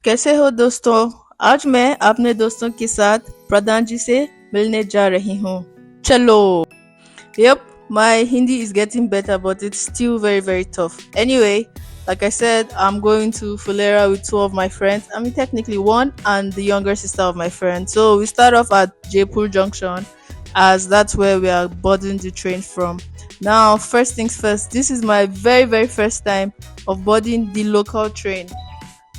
कैसे हो दोस्तों? आज मैं अपने दोस्तों के साथ प्रधान जी से मिलने जा रही हूँ. चलो. Yep, my Hindi is getting better, but it's still very, very tough. Anyway, like I said, I'm going to Phulera with two of my friends. I mean, technically one and the younger sister of my friend. So we start off at Jaipur Junction, as that's where we are boarding the train from. Now, first things first, this is my very, very first time of boarding the local train.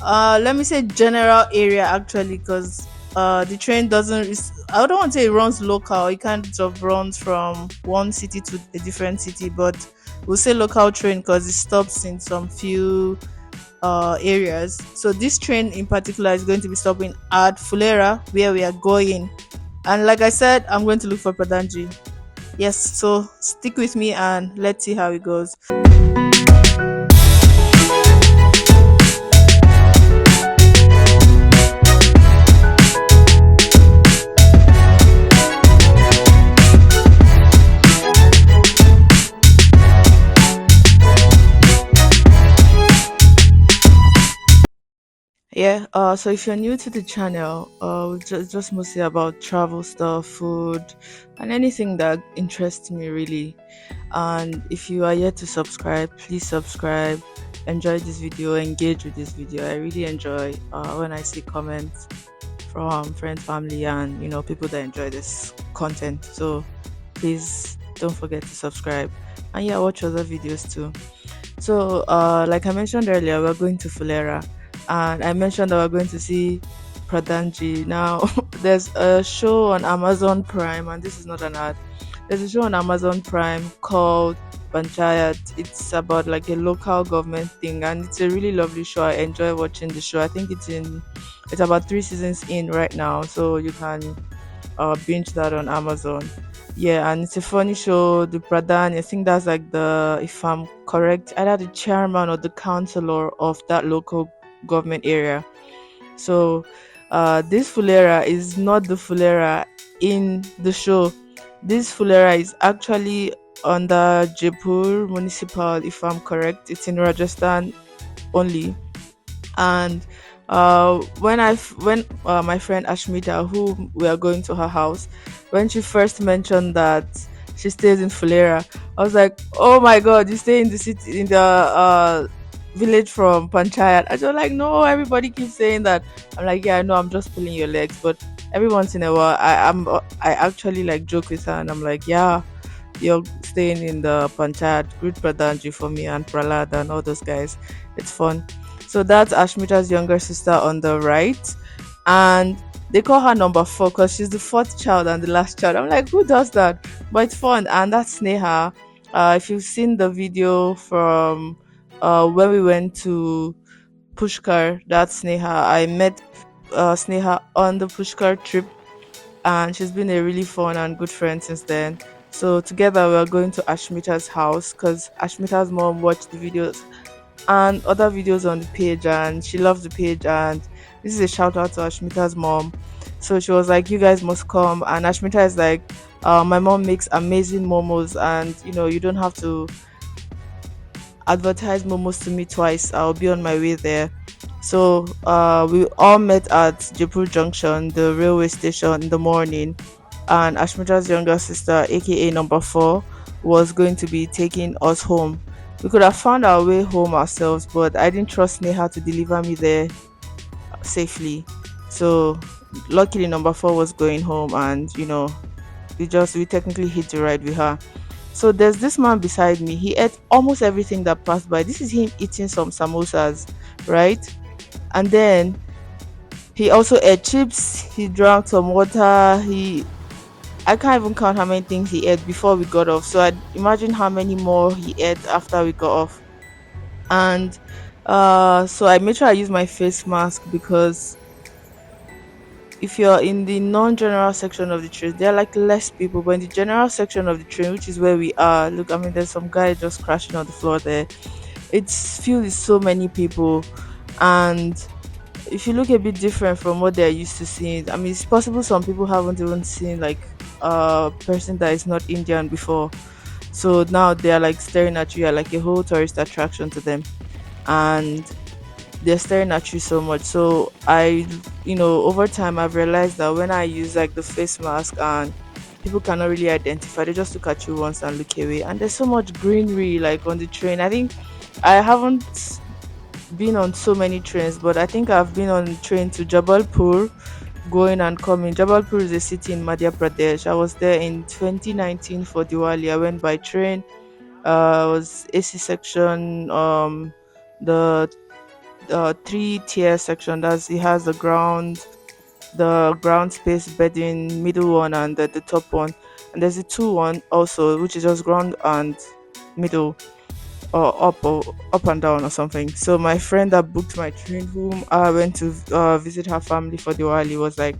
Let me say general area actually, because the train doesn't. I don't want to say it runs local. It kind of runs from one city to a different city, but we'll say local train because it stops in some few areas. So this train in particular is going to be stopping at Fulera, where we are going. And like I said, I'm going to look for Pradanji. Yes, so stick with me and let's see how it goes. Yeah, so if you're new to the channel, just mostly about travel stuff, food, and anything that interests me really. And if you are yet to subscribe, please subscribe. Enjoy this video, engage with this video. I really enjoy when I see comments from friends, family, and people that enjoy this content. So please don't forget to subscribe, and yeah, watch other videos too. So, like I mentioned earlier, we're going to Fulera, and I mentioned that we're going to see Pradhanji. Now, there's a show on Amazon Prime, and this is not an ad. There's a show on Amazon Prime called Panchayat. It's about like a local government thing, and it's a really lovely show. I enjoy watching the show. I think it's about 3 seasons in right now, so you can binge that on Amazon. Yeah, and it's a funny show. The Pradhan, I think that's like if I'm correct, either the chairman or the councillor of that local government area. So, this Fulera is not the Fulera in the show. This Fulera is actually under Jaipur municipal, if I'm correct. It's in Rajasthan only. And when my friend Ashmita, who we are going to her house, when she first mentioned that she stays in Fulera, I was like, oh my god, you stay in the city, in the village from Panchayat. I was like, no, everybody keeps saying that. I'm like, yeah, I know, I'm just pulling your legs. But every once in a while, I actually like joke with her, and I'm like, yeah, you're staying in the Panchayat, great Pradhanji for me and Pralad and all those guys. It's fun. So that's Ashmita's younger sister on the right. And they call her number four because she's the fourth child and the last child. I'm like, who does that? But it's fun. And that's Sneha. If you've seen the video from when we went to Pushkar, that's Sneha. I met Sneha on the Pushkar trip, and she's been a really fun and good friend since then. So together we are going to Ashmita's house because Ashmita's mom watched the videos and other videos on the page, and she loves the page. And this is a shout out to Ashmita's mom. So she was like, you guys must come. And Ashmita is like, my mom makes amazing momos, and you don't have to advertise momos to me twice. I'll be on my way there. So we all met at Jaipur Junction, the railway station, in the morning. And Ashmita's younger sister, aka number four, was going to be taking us home. We could have found our way home ourselves, but I didn't trust Neha to deliver me there safely. So luckily number four was going home, and we technically hit the ride with her. So there's this man beside me. He ate almost everything that passed by. This is him eating some samosas, right? And then he also ate chips. He drank some water. He I can't even count how many things he ate before we got off. So I imagine how many more he ate after we got off. And so I made sure I use my face mask, because if you're in the non-general section of the train, there are like less people. But in the general section of the train, which is where we are, look, I mean, there's some guy just crashing on the floor there. It's filled with so many people, and if you look a bit different from what they're used to seeing, I mean, it's possible some people haven't even seen like a person that is not Indian before. So now they're like staring at you, you're like a whole tourist attraction to them. And they're staring at you so much. So I, over time I've realized that when I use like the face mask and people cannot really identify, they just look at you once and look away. And there's so much greenery like on the train. I think I haven't been on so many trains, but I think I've been on train to Jabalpur, going and coming. Jabalpur is a city in Madhya Pradesh. I was there in 2019 for Diwali. I went by train. Was AC section. The three-tier section. That's it has the ground space bedding, middle one, and the top one. And there's a two one also, which is just ground and middle, or up and down or something. So my friend that booked my train, whom I went to visit her family for Diwali, was like,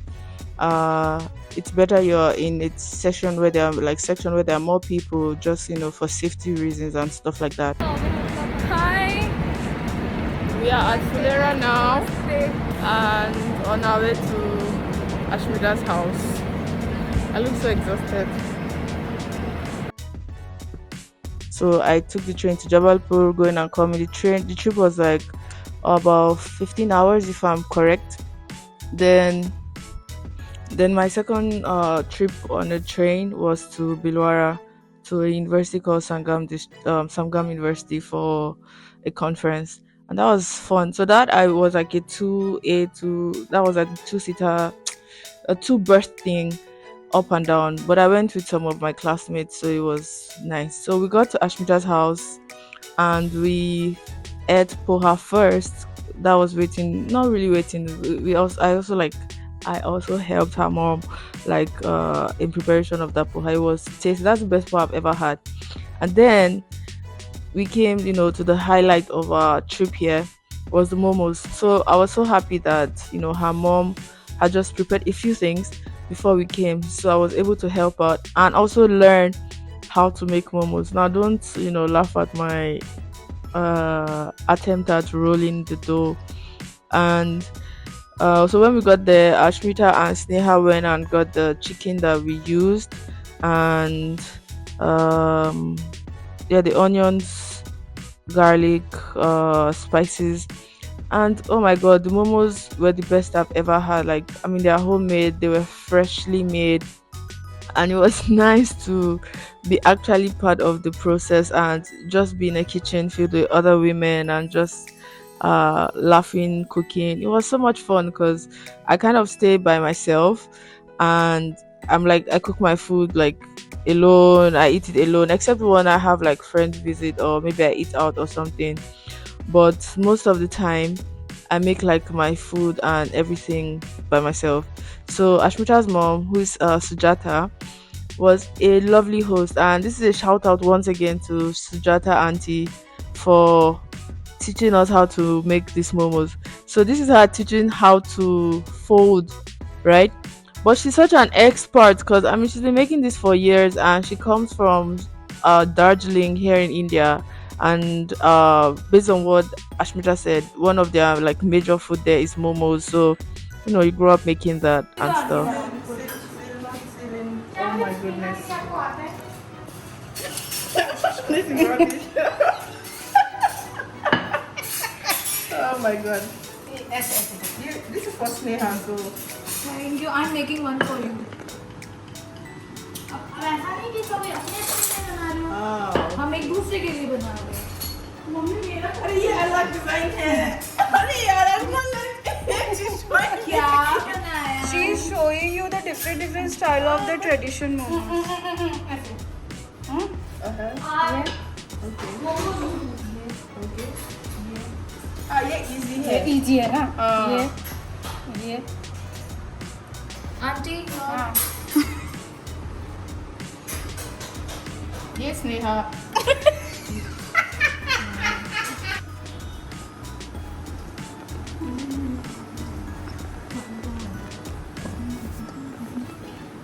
it's better you're in a section where there are more people, just for safety reasons and stuff like that. Hi. We are at Phulera now and on our way to Ashmida's house. I look so exhausted. So I took the train to Jabalpur, going and coming. The trip was like about 15 hours, if I'm correct. Then, then my second trip on the train was to Bilwara, to a university called Sangam University for a conference, and that was fun. So that I was like that was like a two-seater, a two-berth thing, up and down. But I went with some of my classmates, so it was nice. So we got to Ashmita's house and we ate poha first. That was waiting, not really waiting. I also helped her mom, like in preparation of that poha. It was tasty. That's the best poha I've ever had. And then we came, to the highlight of our trip here was the momos. So I was so happy that her mom had just prepared a few things before we came, so I was able to help out and also learn how to make momos. Now, don't laugh at my attempt at rolling the dough. And so when we got there, Ashmita and Sneha went and got the chicken that we used, and um, yeah, the onions, garlic, spices. And oh my god, the momos were the best I've ever had. Like, I mean, they're homemade, they were freshly made, and it was nice to be actually part of the process and just be in a kitchen filled with other women and just laughing, cooking. It was so much fun because I kind of stay by myself, and I'm like, I cook my food like alone, I eat it alone, except when I have like friends visit or maybe I eat out or something. But most of the time I make like my food and everything by myself. So Ashmita's mom, who is Sujata, was a lovely host, and this is a shout out once again to Sujata auntie for teaching us how to make these momos. So this is her teaching how to fold, right? But she's such an expert because I mean she's been making this for years, and she comes from Darjeeling here in India. And based on what Ashmita said, one of their like major food there is momos. So you grew up making that and stuff. Oh my goodness. This is rubbish. Oh my god. This is for Sneha, so. Thank you. I'm making one for you. अब ऐसा नहीं कि सब अपने अपने बना रहे हो, हम एक दूसरे के लिए बना रहे हैं। मम्मी मेरा अरे ये अलग डिजाइन है। अरे यार क्या बनाया? She is showing you the different style of the tradition momos. Okay. ये इजी है। ये easy है ना? ये आंटी हाँ ये Sneha.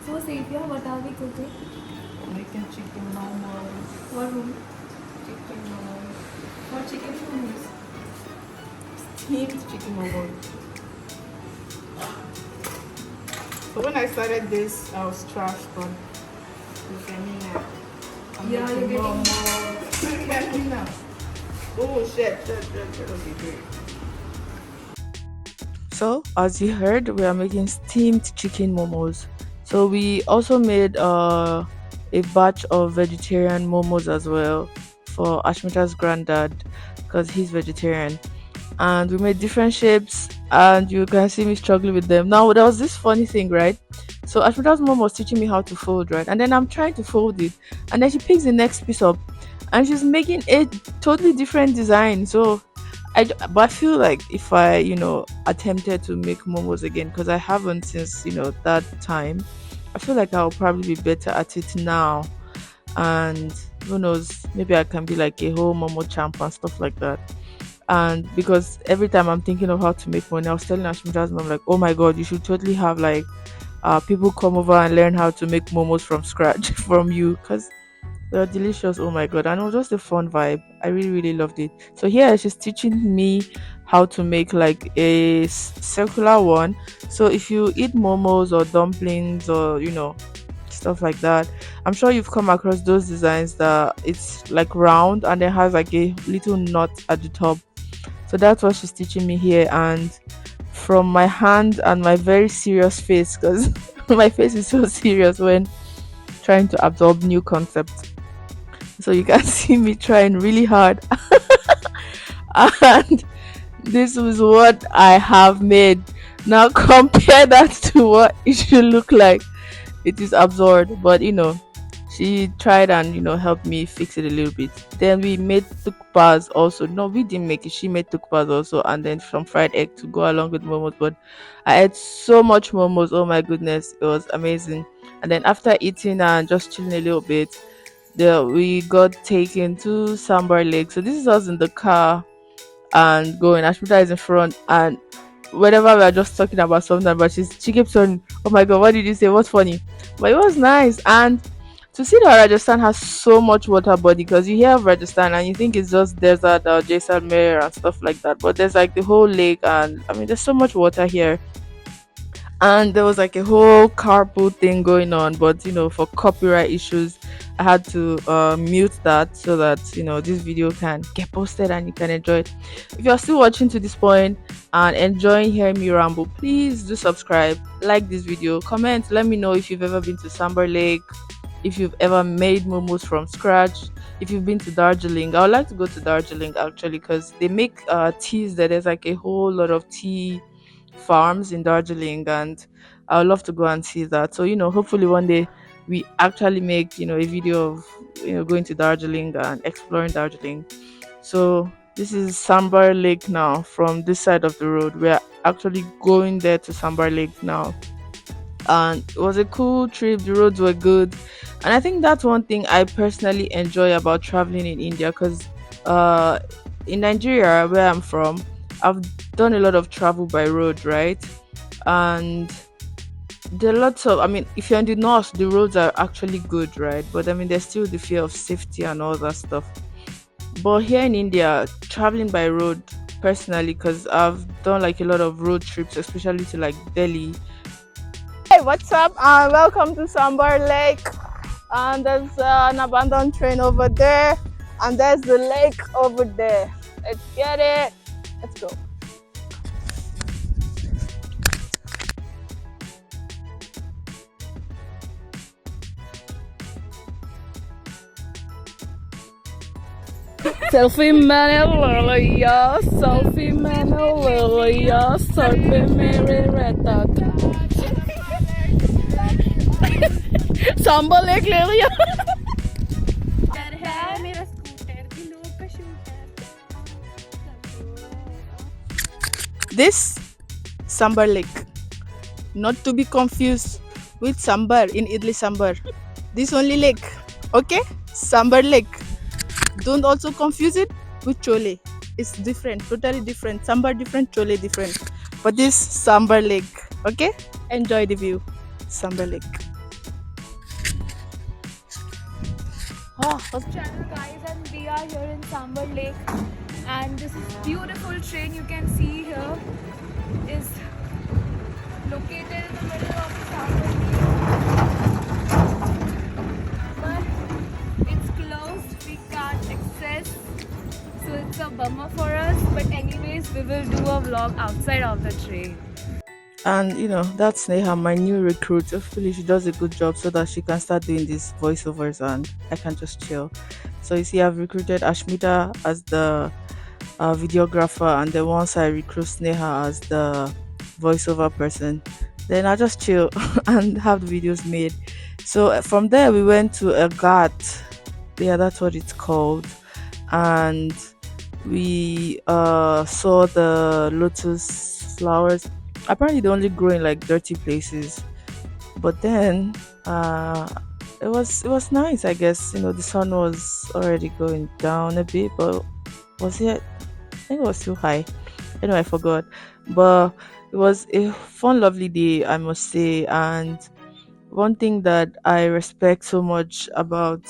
So Savior, what are we cooking? Making chicken momos. What room? Chicken momos. What chicken momos? Steamed chicken momos. So when I started this, I was trash, but look at me now. I'm Yeah, making you're more getting- momos. Look at me now. Oh shit, that'll be great. So, as you heard, we are making steamed chicken momos. So, we also made a batch of vegetarian momos as well for Ashmita's granddad because he's vegetarian. And we made different shapes, and you can see me struggling with them. Now, there was this funny thing, right? So, Ashmita's mom was teaching me how to fold, right? And then I'm trying to fold it, and then she picks the next piece up and she's making a totally different design. So, but I feel like if I, attempted to make momos again, because I haven't since, that time, I feel like I'll probably be better at it now. And who knows, maybe I can be like a whole momo champ and stuff like that. And because every time I'm thinking of how to make money, I was telling Ashmita's mom, like, oh my god, you should totally have like people come over and learn how to make momos from scratch from you because they're delicious. Oh my god. And it was just a fun vibe. I really, really loved it. So here she's teaching me how to make like a circular one. So if you eat momos or dumplings or stuff like that, I'm sure you've come across those designs that it's like round and it has like a little knot at the top. So that's what she's teaching me here. And from my hand and my very serious face, because my face is so serious when trying to absorb new concepts, so you can see me trying really hard. And this is what I have made. Now compare that to what it should look like. It is absurd, but she tried and helped me fix it a little bit. Then we made thukpas also. No, we didn't make it. She made thukpas also, and then some fried egg to go along with momos. But I ate so much momos. Oh my goodness, it was amazing. And then after eating and just chilling a little bit, we got taken to Sambar Lake. So this is us in the car and going. Ashmita is in front, and whenever we are just talking about something, but she keeps on, oh my god, what did you say? What's funny? But it was nice. And to see that Rajasthan has so much water body, because you hear of Rajasthan and you think it's just desert or Jaisalmer and stuff like that, but there's like the whole lake, and I mean there's so much water here. And there was like a whole carpool thing going on, but for copyright issues I had to mute that so that this video can get posted and you can enjoy it. If you're still watching to this point and enjoying hearing me ramble, please do subscribe, like this video, comment, let me know if you've ever been to Sambar Lake, if you've ever made momos from scratch, if you've been to Darjeeling. I would like to go to Darjeeling actually, because they make teas there. There's like a whole lot of tea farms in Darjeeling, and I would love to go and see that. So, hopefully one day we actually make, a video of, going to Darjeeling and exploring Darjeeling. So this is Sambar Lake now from this side of the road. We're actually going there to Sambar Lake now. And it was a cool trip. The roads were good. And I think that's one thing I personally enjoy about traveling in India, because uh, in Nigeria, where I'm from, I've done a lot of travel by road, right? And there are lots of, I mean, if you're in the north, the roads are actually good, right? But I mean, there's still the fear of safety and all that stuff. But here in India, traveling by road, personally, because I've done like a lot of road trips, especially to like Delhi. Hey, what's up? Welcome to Sambar Lake. And there's an abandoned train over there, and there's the lake over there. Let's get it. Let's go. Selfie Manila, selfie Manila, selfie mere reta. Sambar Lake ले लिया. This Sambar Lake, not to be confused with Sambar in Idli Sambar. This only lake, okay? Sambar Lake. Don't also confuse it with Chole. It's different, totally different. Sambar different, Chole different. But this Sambar Lake, okay? Enjoy the view. Sambar Lake. Channel guys, and we are here in Sambar Lake, and this is beautiful train you can see here is located in the middle of the Sambar Lake, but it's closed, we can't access, so it's a bummer for us. But anyways, we will do a vlog outside of the train. And that's Neha, my new recruit. Hopefully she does a good job so that she can start doing these voiceovers and I can just chill. So you see, I've recruited Ashmita as the videographer, and then once I recruit Neha as the voiceover person, then I just chill and have the videos made. So from there we went to a ghat. Yeah, that's what it's called. And we saw the lotus flowers. Apparently they only grow in like dirty places, but then uh it was nice. I guess the sun was already going down a bit, but was it? I think it was too high. Anyway, I forgot. But it was a fun, lovely day, I must say. And one thing that I respect so much about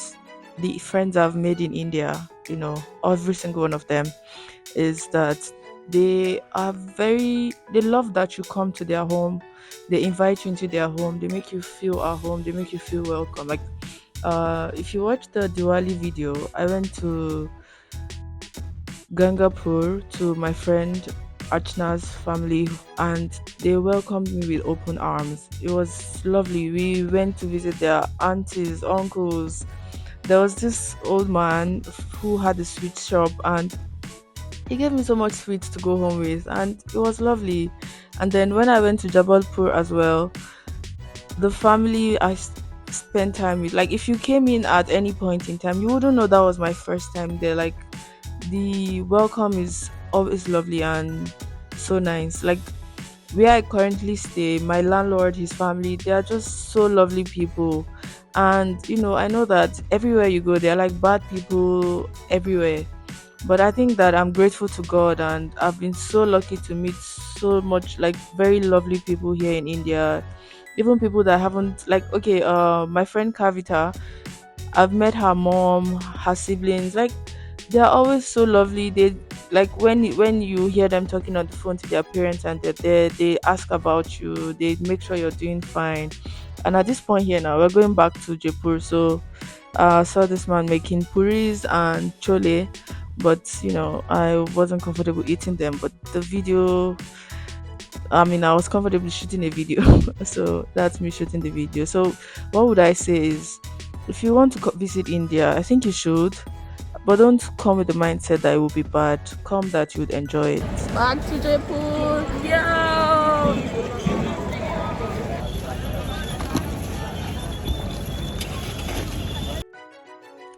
the friends I've made in India, every single one of them, is that they love that you come to their home. They invite you into their home. They make you feel at home. They make you feel welcome. Like, if you watch the Diwali video, I went to Gangapur to my friend Archana's family, and they welcomed me with open arms. It was lovely. We went to visit their aunties, uncles. There was this old man who had a sweet shop, and he gave me so much sweets to go home with, and it was lovely. And then when I went to Jabalpur as well, the family spent time with, like, if you came in at any point in time, you wouldn't know that was my first time there. Like, the welcome is always lovely and so nice. Like, where I currently stay, my landlord, his family, they are just so lovely people. And I know that everywhere you go, there are like bad people everywhere. But I think that I'm grateful to God, and I've been so lucky to meet so much like very lovely people here in India. Even people that haven't, like, okay, my friend Kavita, I've met her mom, her siblings. Like, they're always so lovely. They, like, when you hear them talking on the phone to their parents and they're there, they ask about you. They make sure you're doing fine. And at this point here now, we're going back to Jaipur. So I saw this man making puris and chole, but I wasn't comfortable eating them. But the video, I mean, I was comfortable shooting a video. So that's me shooting the video. So what would I say is, if you want to visit India, I think you should, but don't come with the mindset that it will be bad. Come that you would enjoy it. Back to Jaipur. Yeah.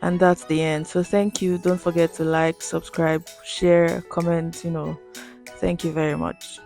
And that's the end. So thank you. Don't forget to like, subscribe, share, comment. Thank you very much.